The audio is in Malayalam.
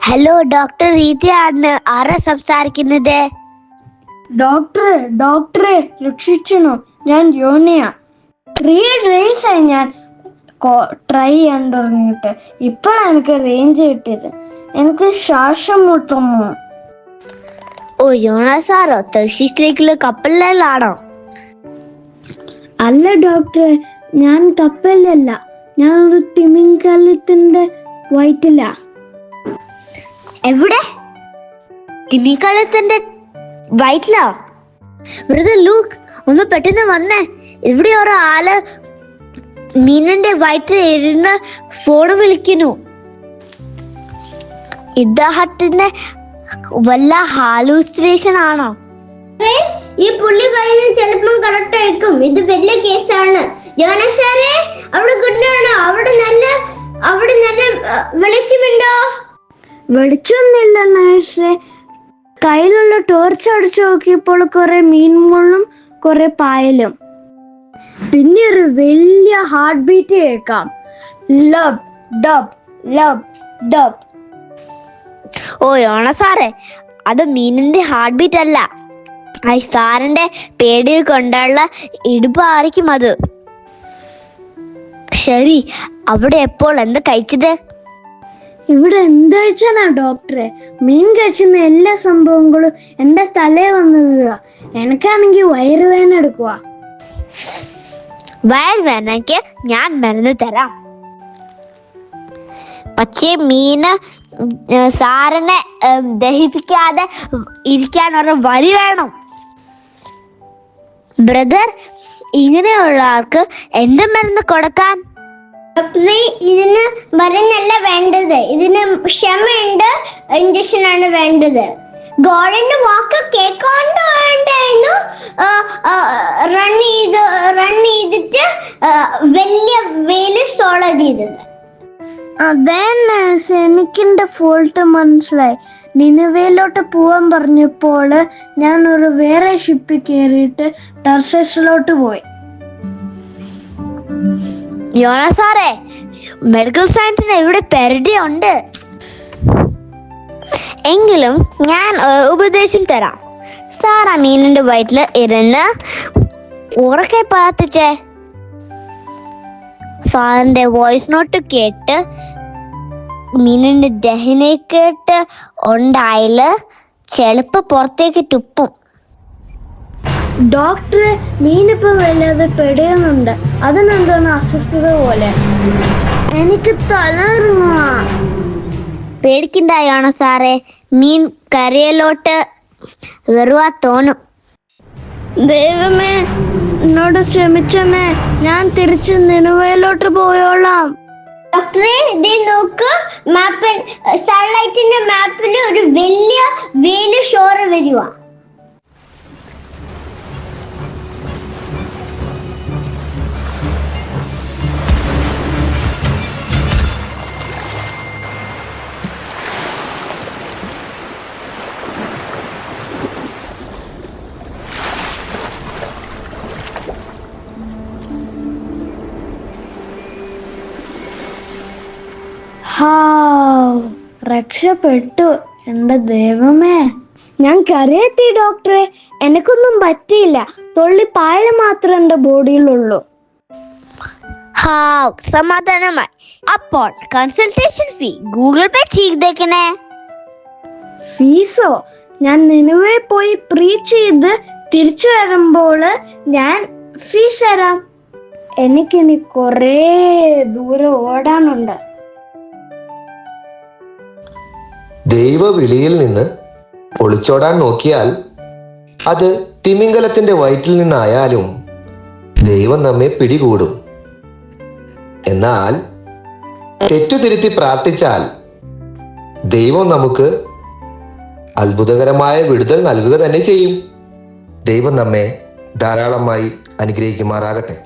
ഹലോ, ഡോക്ടർ രീതിയാണ്. ആരാ സംസാരിക്കുന്നത്? ഡോക്ടറെ രക്ഷിച്ചണോ? ഞാൻ യോനിയ. 3 days ആയി ഞാൻ ട്രൈ ചെയ്യാൻ തുടങ്ങിയിട്ട്. ഇപ്പോഴാണ് എനിക്ക് റേഞ്ച് കിട്ടിയത്. എനിക്ക് ശ്വാസം മുട്ടുന്നു. ഓ, യോണ സാറോ? തേഴ്സിയിലേക്കുള്ള കപ്പലിലാണോ? അല്ല ഡോക്ടറെ, ഞാൻ കപ്പലിലല്ല, ഞാൻ ഒരു തിമിംഗലത്തിന്റെ വയറ്റില. എവിടെ? തിമിംഗലത്തിന്റെ വയറ്റിലോ? ബ്രദർ ലൂക്ക്, ഒന്ന് പെട്ടെന്ന് വന്നേ. ഇവിടെ ഒരാള് മീനിന്റെ വയറ്റിൽ ഇരുന്ന് ഫോൺ വിളിക്കുന്നു. ഇദ്ദേഹത്തിന്റെ വല്ല ഹാലൂസിനേഷൻ ആണോ? ഈ പുള്ളി പറയുന്നത് ചിലപ്പം കറക്റ്റ് ആയിരിക്കും. ഇത് വലിയ കേസാണ്. യോനസാറേ, അവിടെ കിട്ടണോ? അവിടെ നല്ല വെളിച്ചമുണ്ടോ? വെളിച്ചൊന്നുമില്ല നേഴ്സേ. കയ്യിലുള്ള ടോർച്ച് അടിച്ചു നോക്കിയപ്പോൾ കുറെ മീൻമുള്ളും കുറെ പായലും, പിന്നെ ഒരു വലിയ ഹാർട്ട് ബീറ്റ് കേൾക്കാം. Labh dub Labh dub. ഓ യോണ സാറേ, അത് മീനിന്റെ ഹാർട്ട് ബീറ്റ് അല്ല, സാറിന്റെ പേടി കൊണ്ടുള്ള ഇടുപ്പായിരിക്കും അത്. ശരി, അവിടെ എപ്പോൾ എന്താ കഴിച്ചത്? ഇവിടെ എന്താഴ്ചാ ഡോക്ടറെ? മീൻ കഴിച്ചുന്ന എല്ലാ സംഭവങ്ങളും എന്റെ തലയെ വന്ന് വീഴ. എനിക്കാണെങ്കിൽ വയറുവേദന എടുക്കുക. വയറുവേദനയ്ക്ക് ഞാൻ മരുന്ന് തരാം. പക്ഷേ മീന് സാറിനെ ദഹിപ്പിക്കാതെ ഇരിക്കാൻ ഒരു വഴി വേണം. ബ്രദർ, ഇങ്ങനെയുള്ള ആൾക്ക് എന്ത് മരുന്ന് കൊടുക്കാൻ? ഡോക്ടറെ, ഇതിന് മരുന്നല്ല വേണ്ടത്. ഇതിന് ക്ഷമയുണ്ട്, ഇഞ്ചക്ഷൻ ആണ് വേണ്ടത്. ഗോഡിന്റെ വാക്ക് കേൾക്കാണ്ട് വേണ്ടായിരുന്നു. റൺ ചെയ്തിട്ട് വലിയ വെയില് സോളോ ചെയ്തത്. അതെ നേഴ്സ്, എനിക്കെന്റെ ഫോൾട്ട് മനസ്സിലായി. നിനവേലോട്ട് പോവാൻ പറഞ്ഞപ്പോൾ ഞാൻ ഒരു വേറെ ഷിപ്പിൽ കയറിയിട്ട് ടർസസിലോട്ട് പോയി. യോണ സാറേ, മെഡിക്കൽ സയൻസിന് ഇവിടെ പെരടി ഉണ്ട്. എങ്കിലും ഞാൻ ഉപദേശം തരാം. സാർ ആ മീനിന്റെ വയറ്റിൽ ഇരുന്ന് ഉറക്കെ പ്രാർത്ഥിച്ചേ. സാറിന്റെ വോയിസ് നോട്ട് കേട്ട് മീനിന്റെ ദഹനെ കേട്ട് ഉണ്ടായാല് ചെലപ്പോ പുറത്തേക്ക് തുപ്പും. ഡോക്ടറെ, മീനിപ്പോ വല്ലാതെ പെടുന്നുണ്ട്. അതിനെന്താണ് അസ്വസ്ഥത പോലെ? എനിക്ക് തലറുങ്ങ. പേടിക്കണ്ടായാണ് സാറേ, മീൻ കരയിലോട്ട് വെറുവാ തോന്നും. ദൈവമേ, എന്നോട് ക്ഷമിച്ചമേ. ഞാൻ തിരിച്ച് നിനുവയിലോട്ട് പോയോളാം. ഡോക്ടറെ, ഇത് നോക്ക്, മാപ്പിൽ സൺലൈറ്റിന്റെ മാപ്പിൽ ഒരു വലിയ വെയില് ഷോറ് വരുക. രക്ഷപ്പെട്ടു. എന്റെ ദൈവമേ, ഞാൻ കരയെത്തി ഡോക്ടറെ. എനിക്കൊന്നും പറ്റിയില്ല. തൊള്ളി പായല് മാത്രം എന്റെ ബോഡിയിലുള്ളൂ. സമാധാനമായി. അപ്പോൾ കൺസൾട്ടേഷൻ ഫീ ഗൂഗിൾ പേ ചെയ്തേക്കണേ. ഫീസോ? ഞാൻ നിനുവേ പോയി പ്രീച്ച് ചെയ്ത് തിരിച്ചു വരുമ്പോൾ ഞാൻ ഫീസ് തരാം. എനിക്കിനി കുറേ ദൂരം ഓടാനുണ്ട്. ദൈവവിളിയിൽ നിന്ന് ഒളിച്ചോടാൻ നോക്കിയാൽ അത് തിമിംഗലത്തിന്റെ വയറ്റിൽ നിന്നായാലും ദൈവം നമ്മെ പിടികൂടും. എന്നാൽ തെറ്റുതിരുത്തി പ്രാർത്ഥിച്ചാൽ ദൈവം നമുക്ക് അത്ഭുതകരമായ വിടുതൽ നൽകുക തന്നെ ചെയ്യും. ദൈവം നമ്മെ ധാരാളമായി അനുഗ്രഹിക്കുമാറാകട്ടെ.